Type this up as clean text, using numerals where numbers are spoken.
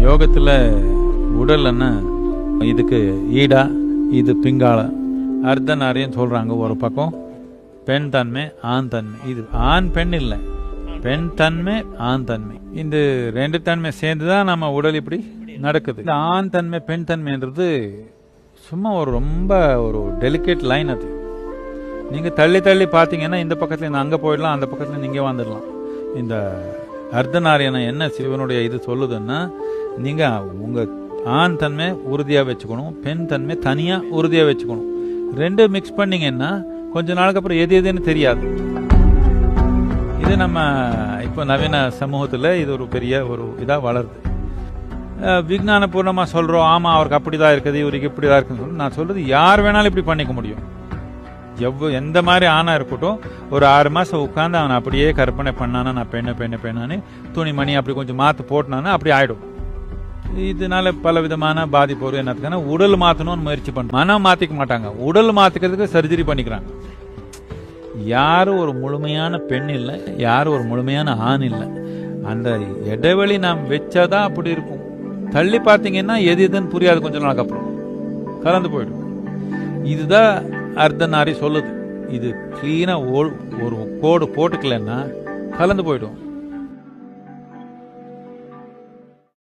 யோகத்தில் உடல்னா இதுக்கு ஈடா இது பிங்காள அர்த்தநாரின்னு சொல்கிறாங்க. ஒரு பக்கம் பெண் தன்மை ஆண் தன்மை. இது ஆண் பெண் இல்லை, பெண் தன்மை ஆண் தன்மை. இந்த ரெண்டு தன்மை சேர்ந்து தான் நம்ம உடல் இப்படி நடக்குது. இந்த ஆண் தன்மை பெண் தன்மைன்றது சும்மா ரொம்ப ஒரு டெலிகேட் லைன். அது நீங்கள் தள்ளி தள்ளி பார்த்தீங்கன்னா இந்த பக்கத்தில் இருந்து அங்கே போயிடலாம், அந்த பக்கத்தில் நீங்கள் வந்துடலாம். இந்த அர்த்தநாரியனை என்ன சிவனுடைய இது சொல்லுதுன்னா, நீங்கள் உங்கள் ஆண் தன்மை உறுதியாக வச்சுக்கணும், பெண் தன்மை தனியாக உறுதியாக வச்சுக்கணும். ரெண்டு மிக்ஸ் பண்ணிங்கன்னா கொஞ்ச நாளுக்கு அப்புறம் எது எதுன்னு தெரியாது. இது நம்ம இப்போ நவீன சமூகத்தில் இது ஒரு பெரிய ஒரு இதாக வளருது. விஞ்ஞானபூர்ணமாக சொல்கிறோம், ஆமாம் அவருக்கு அப்படி தான் இருக்குது, இவருக்கு இப்படி தான் இருக்குன்னு சொல்லி நான் சொல்கிறது, யார் வேணாலும் இப்படி பண்ணிக்க முடியும். எந்த மாதிரி ஆணாக இருக்கட்டும், ஒரு 6 மாதம் உட்காந்து அவனை அப்படியே கற்பனை பண்ணானா நான் பெண்ணான்னு துணிமணி அப்படி கொஞ்சம் மாற்று போட்டினானா அப்படி ஆகிடும். இதனால பல விதமான பாதிப்பு வரும். என்னத்துக்கான உடல் மாற்றணும்னு முயற்சி பண்ண, மனம் மாற்றிக்க மாட்டாங்க, உடல் மாற்றிக்கிறதுக்கு சர்ஜரி பண்ணிக்கிறாங்க. யாரும் ஒரு முழுமையான பெண் இல்லை, யாரும் ஒரு முழுமையான ஆண் இல்லை. அந்த இடைவெளி நாம் வச்சாதான் அப்படி இருக்கும். தள்ளி பார்த்தீங்கன்னா எது எதுன்னு புரியாது, கொஞ்ச நாளுக்கு அப்புறம் கலந்து போயிடும். இதுதான் அர்த்தநாரி சொல்லுது. இது கிளீனாக ஒரு கோடு போட்டுக்கலன்னா கலந்து போயிடும்.